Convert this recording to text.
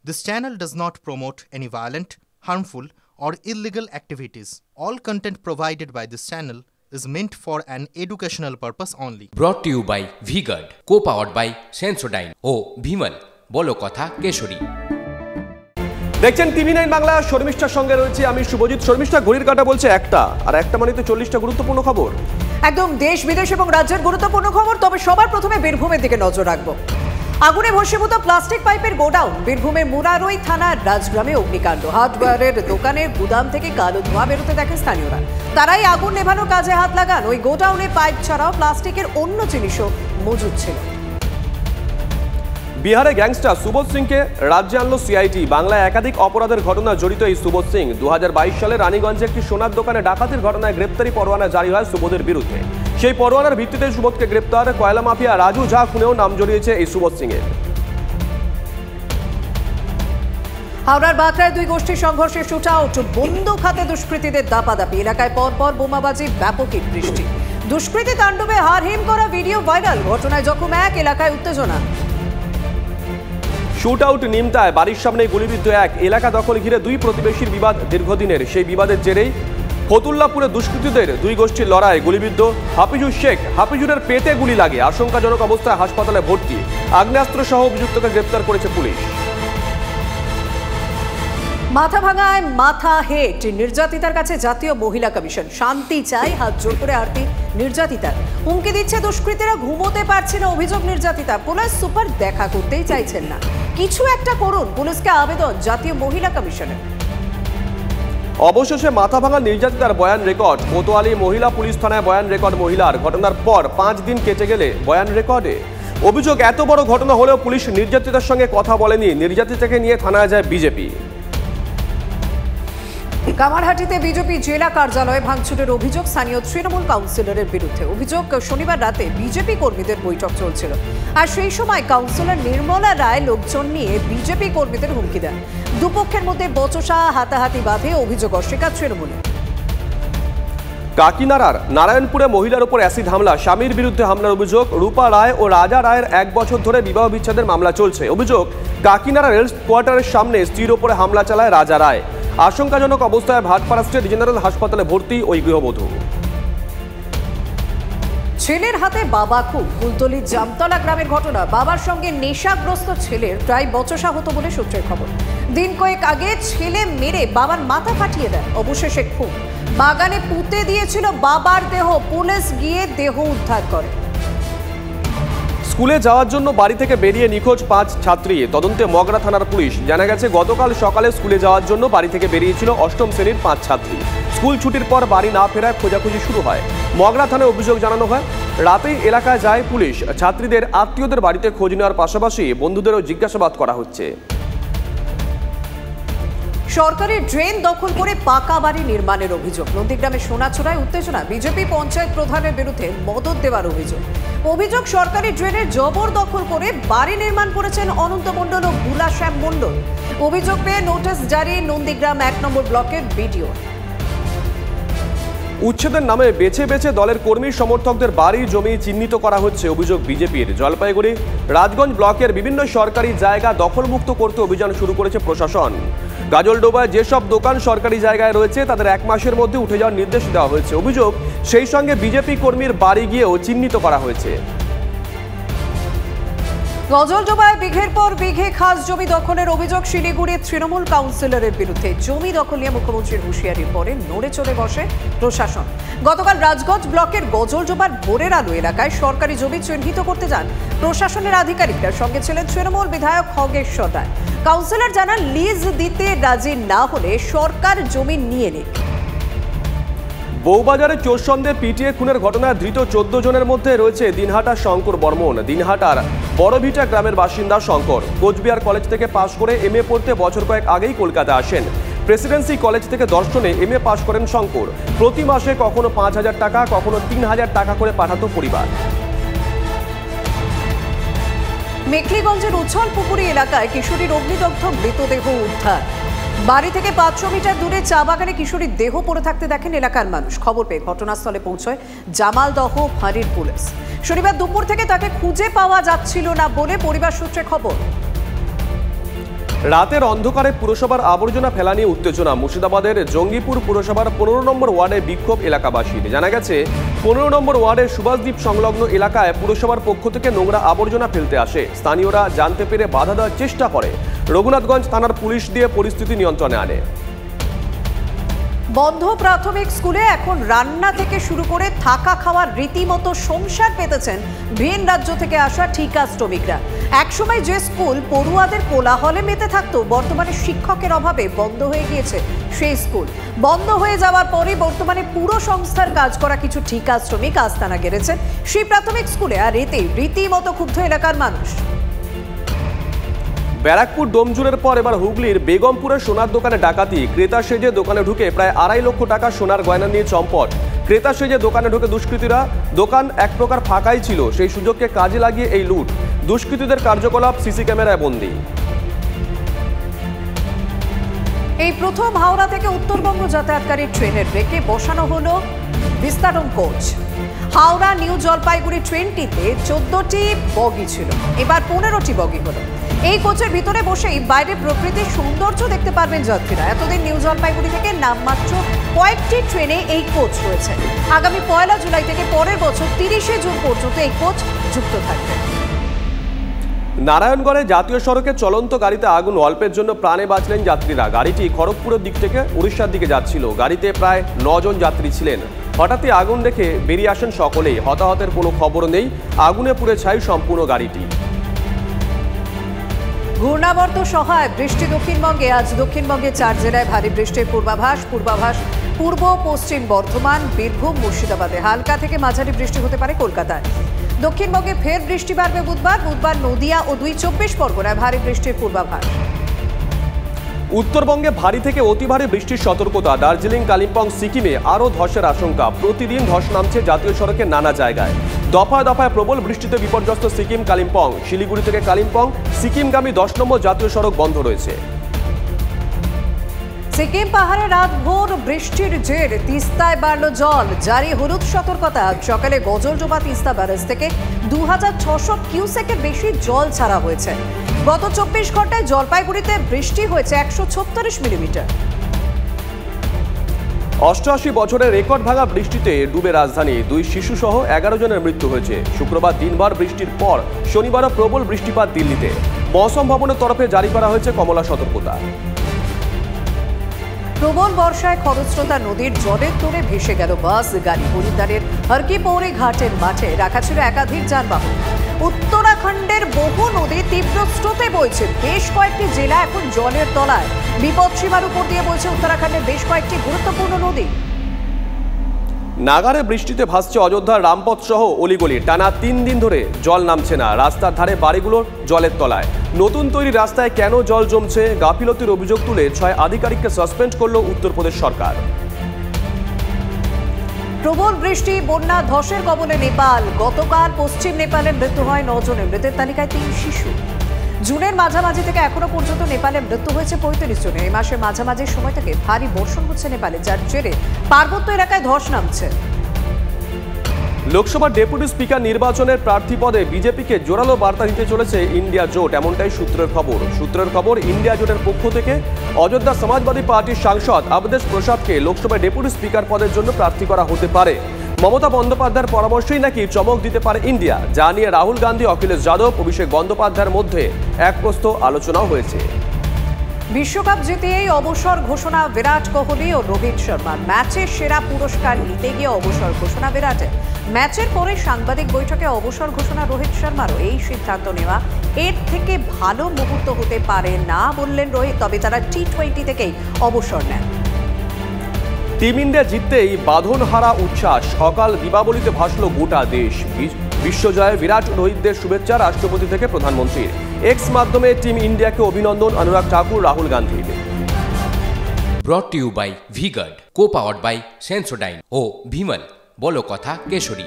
This channel does not promote any violent, harmful, or illegal activities. All content provided by this channel is meant for an educational purpose only. Brought to you by V-Guard, co-powered by Sensodyne O Bhimal, বলো কথা কেশরী। দেখছেন TV 9 Bangla, শর্মিষ্ঠার সঙ্গে রয়েছে আমি শুভজিৎ। শর্মিষ্ঠা, ঘড়ির কাঁটা বলছে আর একটা মানে তো 40টা গুরুত্বপূর্ণ খবর। একদম দেশ বিদেশ এবং রাজ্যের গুরুত্বপূর্ণ খবর। তবে সবার প্রথমে বীরভূমের দিকে নজর রাখবো। আগুনে ভস্মীভূত প্লাস্টিক পাইপের গোডাউন। বীরভূমের মুরারই থানার রাজগ্রামে অগ্নিকাণ্ড। হার্ডওয়্যারের দোকানের গুদাম থেকে কালো ধোঁয়া বেরোতে দেখে স্থানীয়রা। তারাই আগুন নেভানোর কাজে হাত লাগান। ওই গোডাউনে পাইপ ছাড়াও প্লাস্টিকের অন্য জিনিসও মজুদ ছিল। বিহারে গ্যাংস্টার সুবোধ সিংকে রাজ্যে আনলো সিআইটি। বাংলায় একাধিক অপরাধের ঘটনা জড়িত এই সুবোধ সিং 2022 সালে রানীগঞ্জে একটি সোনার দোকানে ডাকাতির ঘটনায় গ্রেপ্তারি পরোয়ানা জারি হয় সুবোধের বিরুদ্ধে। সেই পরোয়ানার ভিত্তিতে সুবোধকে গ্রেপ্তার। কয়লা মাফিয়া রাজু ঝা খুনেও নাম জড়িয়েছে এই সুবোধ সিং এর। হাওড়ার বাঁকড়ায় দুই গোষ্ঠীর সংঘর্ষে শুট আউট। বন্দুক হাতে দুষ্কৃতীদের দাপাদাপি। এলাকায় পরপর বোমাবাজি, ব্যাপক ইট বৃষ্টি। দুষ্কৃতী তাণ্ডবে হারহিম করা ভিডিও ভাইরাল। ঘটনায় জখম এক, এলাকায় উত্তেজনা। শুট আউট নিমতায় বাড়ির সামনে গুলিবিদ্ধ এক। এলাকা দখল ঘিরে দুই প্রতিবেশীর বিবাদ দীর্ঘদিনের। সেই বিবাদের জেরেই ফতুল্লাপুরে দুষ্কৃতীদের দুই গোষ্ঠীর লড়াই। গুলিবিদ্ধ হাফিজুর শেখ। হাফিজুরের পেটে গুলি লাগে, আশঙ্কাজনক অবস্থায় হাসপাতালে ভর্তি। আগ্নেয়াস্ত্র সহ অভিযুক্তকে গ্রেপ্তার করেছে পুলিশ। মাথা ভাঙায় মাথা হেট। নির্যাতিতার কাছে জাতীয় মহিলা কমিশন। শান্তি চাই, হাত জোর করে আরতি নির্যাতিতার। হুমকি দিচ্ছে দুষ্কৃতীরা, ঘুমোতে পারছে না অভিযোগ নির্যাতিতা। পুলিশ সুপার দেখা করতেই চাইছেন না। কিছু একটা করুন, পুলিশকে আবেদন জাতীয় মহিলা কমিশনের। অবশেষে মাথা ভাঙা নির্যাতিতার বয়ান রেকর্ড। কোতোয়ালি মহিলা পুলিশ থানায় বয়ান রেকর্ড মহিলার। ঘটনার পর 5 দিন কেটে গেলে বয়ান রেকর্ডে অভিযোগ, এত বড় ঘটনা হলেও পুলিশ নির্যাতিতার সঙ্গে কথা বলেনি। নির্যাতিতাকে নিয়ে থানায় যায় বিজেপি। কামারহাটিতে বিজেপি জেলা কার্যালয়ে ভাঙচুরের অভিযোগ স্থানীয় তৃণমূল কাউন্সিলরের বিরুদ্ধে। অভিযোগ, শনিবার রাতে বিজেপি কর্মীদের বৈঠক চলছিল, আর সেই সময় কাউন্সিলর নির্মলা রায় লোকজন নিয়ে বিজেপি কর্মীদের হুমকি দেন। দুপক্ষের মধ্যে বচসা, হাতাহাতি বাঁধে। অভিযোগ অস্বীকার তৃণমূলের। কাকিনাড়ার নারায়ণপুরে মহিলার উপর অ্যাসিড হামলা। স্বামীর বিরুদ্ধে হামলার অভিযোগ। রূপা রায় ও রাজা রায়ের 1 বছর ধরে বিবাহ বিচ্ছেদের মামলা চলছে। অভিযোগ, কাকিনাড়া রেল কোয়ার্টারের সামনে স্ত্রীর ওপরে হামলা চালায় রাজা রায়। আশঙ্কাজনক অবস্থায় ভাটপাড়া স্টেট জেনারেল হাসপাতালে ভর্তি ওই গৃহবধূ। ছেলের হাতে বাবা খুন। কুলতলির জামতলা গ্রামের ঘটনা। বাবার সঙ্গে নেশাগ্রস্ত ছেলের প্রায় বচসা হতো বলে সূত্রের খবর। দিন কয়েক আগে ছেলে মেরে বাবার মাথা ফাটিয়ে দেয়, অবশেষে খুন। বাগানে পুঁতে দিয়েছিল বাবার দেহ। পুলিশ গিয়ে দেহ উদ্ধার করে। স্কুলে যাওয়ার জন্য বাড়ি থেকে বেরিয়ে নিখোঁজ 5 ছাত্রী। তদন্তে মগরা থানার পুলিশ। জানা গেছে গতকাল সকালে স্কুলে যাওয়ার জন্য বাড়ি থেকে বেরিয়েছিল 8ম শ্রেণীর 5 ছাত্রী। স্কুল ছুটির পর বাড়ি না ফেরায় খোঁজাখুঁজি শুরু হয়। মগরা থানায় অভিযোগ জানানো হয়। রাতেই এলাকায় যায় পুলিশ। ছাত্রীদের আত্মীয়দের বাড়িতে খোঁজ নেওয়ার পাশাপাশি বন্ধুদেরও জিজ্ঞাসাবাদ করা হচ্ছে। সরকারি ড্রেন দখল করে পাকা বাড়ি নির্মাণের অভিযোগ। নন্দীগ্রামে সোনাচূড়ায় উত্তেজনা। বিজেপি পঞ্চায়েত প্রধানের বিরুদ্ধে মদত দেওয়ার অভিযোগ, সরকারি ড্রেনের জবর দখল করে বাড়ি নির্মাণ করেছেন অনন্ত মণ্ডল ও বুলা শ্যাম মণ্ডল। অভিযোগ পেয়ে নোটিশ জারি নন্দীগ্রাম 1 নম্বর ব্লকের বিডিও। উচ্ছেদের নামে বেছে বেছে দলের কর্মী সমর্থকদের বাড়ি জমি চিহ্নিত করা হচ্ছে, অভিযোগ বিজেপির। জলপাইগুড়ি রাজগঞ্জ ব্লকের বিভিন্ন সরকারি জায়গা দখলমুক্ত করতে অভিযান শুরু করেছে প্রশাসন। গাজলডোবায় যেসব দোকান সরকারি জায়গায় রয়েছে তাদের 1 মাসের মধ্যে উঠে যাওয়ার নির্দেশ দেওয়া হয়েছে। অভিযোগ, সেই সঙ্গে বিজেপি কর্মীর বাড়ি গিয়েও চিহ্নিত করা হয়েছে। গজলডোবায় বিঘের পর বিঘে খাস জমি দখলের অভিযোগ শিলিগুড়ির তৃণমূল কাউন্সিলরের বিরুদ্ধে। জমি দখল নিয়ে মুখ্যমন্ত্রীর হুঁশিয়ারির পরে নড়ে চড়ে বসে প্রশাসন। গতকাল রাজগঞ্জ ব্লকের গজলডোবার ভোরের আলো এলাকায় সরকারি জমি চিহ্নিত করতে যান প্রশাসনের আধিকারিকরা। সঙ্গে ছিলেন তৃণমূল বিধায়ক খগেশ্বর রায়। কাউন্সিলর জানান, লিজ দিতে রাজি না হলে সরকার জমি নিয়ে নিক। বউবাজারে চোর সন্দেহে পিটিয়ে খুনের ঘটনায় ধৃত 14 জনের মধ্যে রয়েছে দিনহাটার শঙ্কর বর্মন। দিনহাটার বড়ভিটা গ্রামের বাসিন্দা শঙ্কর কোচবিহার কলেজ থেকে পাশ করে MA পড়তে বছর কয়েক আগেই কলকাতা আসেন। প্রেসিডেন্সি কলেজ থেকে দর্শনে MA পাশ করেন শঙ্কর। প্রতি মাসে কখনো 5,000 টাকা, কখনো 3,000 টাকা করে পাঠাতো পরিবার। মেখলিগঞ্জের উচ্ছল পুকুরি এলাকায় কিশোরীর অগ্নিদগ্ধ মৃতদেহ উদ্ধার। বাড়ি থেকে 500 মিটার দূরে চা বাগানে কিশোরীর দেহ পড়ে থাকতে দেখেন এলাকার মানুষ। খবর পেয়ে ঘটনাস্থলে পৌঁছয় জামালদহ ফাঁড়ির পুলিশ। শনিবার দুপুর থেকে তাকে খুঁজে পাওয়া যাচ্ছিল না বলে পরিবার সূত্রে খবর। রাতের অন্ধকারে পুরসভার আবর্জনা ফেলা নিয়ে উত্তেজনা। মুর্শিদাবাদের জঙ্গিপুর পুরসভার 15 নম্বর ওয়ার্ডে বিক্ষোভ এলাকাবাসীর। জানা গেছে 15 নম্বর ওয়ার্ডের সুভাষদ্বীপ সংলগ্ন এলাকায় পুরসভার পক্ষ থেকে নোংরা আবর্জনা ফেলতে আসে। স্থানীয়রা জানতে পেরে বাধা দেওয়ার চেষ্টা করে। রঘুনাথগঞ্জ থানার পুলিশ দিয়ে পরিস্থিতি নিয়ন্ত্রণে আনে। বন্ধ প্রাথমিক স্কুলে এখন রান্না থেকে শুরু করে থাকা খাওয়ার রীতিমতো সংসার পেতেছেন ভিন রাজ্য থেকে আসা ঠিকা শ্রমিকরা। একসময় যে স্কুল পড়ুয়াদের কোলাহলে মেতে থাকতো, বর্তমানে শিক্ষকের অভাবে বন্ধ হয়ে গিয়েছে সেই স্কুল। বন্ধ হয়ে যাওয়ার পরে বর্তমানে পুরো সংস্থার কাজ করা কিছু ঠিকা শ্রমিক আস্তানা গেড়েছেন সেই প্রাথমিক স্কুলে, আর এতে রীতিমতো ক্ষুব্ধ এলাকার মানুষ। ব্যারাকপুর ডোমজুরের পর এবার হুগলির বেগমপুরের সোনার দোকানে ডাকাতি। ক্রেতা সেজে দোকানে ঢুকে প্রায় 2.5 লক্ষ টাকা সোনার গয়না নিয়ে চম্পট। ক্রেতা সেজে দোকানে ঢুকে দুষ্কৃতীরা, দোকান এক প্রকার ফাঁকাই ছিল, সেই সুযোগকে কাজে লাগিয়ে এই লুট। দুষ্কৃতীদের কার্যকলাপ সিসি ক্যামেরায় বন্দী। এই প্রথম হাওড়া থেকে উত্তরবঙ্গ যাতায়াতকারী ট্রেনের ব্রেকে বসানো হলো বিস্তারণ কোচ। হাওড়া নিউ জলপাইগুড়ি ট্রেনটিতে 14টি বগি ছিল, এবার 15টি বগি হলো। এই কোচের ভিতরে বসেই বাইরে প্রকৃতির সৌন্দর্য দেখতে পারবেন যাত্রীরা। এতদিন নিউ জলপাইগুড়ি থেকে নামমাত্র কয়েকটি ট্রেনে এই কোচ রয়েছে। আগামী 1 জুলাই থেকে পরের বছর 30 জুন পর্যন্ত এই কোচ যুক্ত থাকবে। নারায়ণগড়ে জাতীয় সড়কে চলন্ত গাড়িতে আগুন, অল্পের জন্য প্রাণে বাঁচলেন যাত্রীরা। গাড়িটি খড়গপুরের দিক থেকে উড়িষ্যার দিকে যাচ্ছিল। গাড়িতে প্রায় 9 জন যাত্রী ছিলেন। হঠাৎই আগুন দেখে বেরিয়ে আসেন সকলেই। হতাহতের কোনো খবর নেই। আগুনে পুড়ে ছাই সম্পূর্ণ গাড়িটি। ঘূর্ণাবর্ত সহায় বৃষ্টি দক্ষিণবঙ্গে। আজ দক্ষিণবঙ্গে 4 জেলায় ভারী বৃষ্টির পূর্বাভাস। পূর্ব পশ্চিম বর্ধমান, বীরভূম, মুর্শিদাবাদে হালকা থেকে মাঝারি বৃষ্টি হতে পারে কলকাতায়। দক্ষিণবঙ্গে ফের বৃষ্টি বাড়বে বুধবার নদিয়া ও 24 পরগনায় ভারী বৃষ্টির পূর্বাভাস। উত্তরবঙ্গে ভারী থেকে অতি ভারী বৃষ্টির সতর্কতা। দার্জিলিং, কালিম্পং, সিকিমে আরও ধসের আশঙ্কা। প্রতিদিন ধস নামছে জাতীয় সড়কের নানা জায়গায়। দফায় দফায় প্রবল বৃষ্টিতে বিপর্যস্ত সিকিম, কালিম্পং। শিলিগুড়ি থেকে কালিম্পং সিকিমগামী 10 নম্বর জাতীয় সড়ক বন্ধ রয়েছে। সিকিম পাহাড়ে রাতভর বৃষ্টির জের, তিস্তায় বাড়ল জল। জারি হলুদ সতর্কতা। সকালে গজলডোবা তিস্তা ব্যারেজ থেকে 2600 কিউসেকের বেশি জল ছাড়া হয়েছে। গত 24 ঘন্টায় জলপাইগুড়িতে বৃষ্টি হয়েছে 136 মিলিমিটার। 88 বছরের রেকর্ড ভাঙা বৃষ্টিতে ডুবে রাজধানী। 2 শিশু সহ 11 জনের মৃত্যু হয়েছে। শুক্রবার দিনভর বৃষ্টির পর শনিবারও প্রবল বৃষ্টিপাত দিল্লিতে। মৌসুম ভবনের তরফে জারি করা হয়েছে কমলা সতর্কতা। প্রবল বর্ষায় খরস্রোতা নদীর জলের তোড়ে ভেসে গেল বাস, গাড়ি। হরিদ্বারের হরকিপৌরি ঘাটের মাঠে রাখা ছিল একাধিক যানবাহন। উত্তরাখণ্ডের বহু নদী তীব্র স্রোতে বইছে। বেশ কয়েকটি জেলা এখন জলের তলায়। বিপদসীমার উপর দিয়ে বইছে উত্তরাখণ্ডের বেশ কয়েকটি গুরুত্বপূর্ণ নদী। নাগারে বৃষ্টিতে ভাসছে অযোধ্যার রামপথ সহ অলিগলি। টানা 3 দিন ধরে জল নামছে না। রাস্তার ধারে বাড়িগুলো জলের তলায়। নতুন তৈরি রাস্তায় কেন জল জমছে, গাফিলতির অভিযোগ তুলে 6 আধিকারিককে সাসপেন্ড করল উত্তরপ্রদেশ সরকার। প্রবল বৃষ্টি, বন্যা, ধসের কবলে নেপাল। গতকাল পশ্চিম নেপালে মৃত্যু হয় 9 জনের। মৃতের তালিকায় 3 শিশু। জুনের মাঝামাঝি থেকে এখনো পর্যন্ত নেপালে মৃত্যু হয়েছে 35 জনের। এই মাসের মাঝামাঝি সময় থেকে ভারী বর্ষণ হচ্ছে নেপালে, যার জেরে পার্বত্য এলাকায় ধস নামছে। লোকসভা ডেপুটি স্পিকার নির্বাচনের প্রার্থী পদে বিজেপিকে জোরালো বার্তা দিতে চলেছে ইন্ডিয়া জোট, এমনটাই সূত্রের খবর। ইন্ডিয়া জোটের পক্ষ থেকে অযোধ্যা সমাজবাদী পার্টির সাংসদ অবদেশ প্রসাদকে লোকসভায় ডেপুটি স্পিকার পদের জন্য প্রার্থী করা হতে পারে। মমতা বন্দ্যোপাধ্যায়ের পরামর্শই নাকি চমক দিতে পারে ইন্ডিয়া, যা নিয়ে রাহুল গান্ধী, অখিলেশ যাদব, অভিষেক বন্দ্যোপাধ্যায়ের মধ্যে এক প্রস্থ আলোচনাও হয়েছে। বিশ্বকাপ জিতেই অবসর ঘোষণা বিরাট কোহলি ও রোহিত শর্মা। ম্যাচের সেরা পুরস্কার নিতে গিয়ে অবসর ঘোষণা বিরাটের। ম্যাচের পরে সাংবাদিক বৈঠকে অবসর ঘোষণা রোহিত শর্মারও। এই সিদ্ধান্ত নেওয়া এর থেকে ভালো মুহূর্ত হতে পারে না বললেন রোহিত, তবে তারা টি-20 থেকেই অবসর নেন। টিম ইন্ডিয়া জিততেই বাঁধনহারা উচ্ছ্বাস। সকাল দীপাবলিতে ভাসল গোটা দেশ। বিশ্বজয়ে বিরাট রোহিতদের শুভেচ্ছা রাষ্ট্রপতি থেকে প্রধানমন্ত্রীর। এক্স মাধ্যমে টিম ইন্ডিয়াকে অভিনন্দন অনুরাগ ঠাকুর, রাহুল গান্ধীর। Brought to you by V Guard, co powered by Sensodyne ও ভিমল। বলো কথা কেশরী।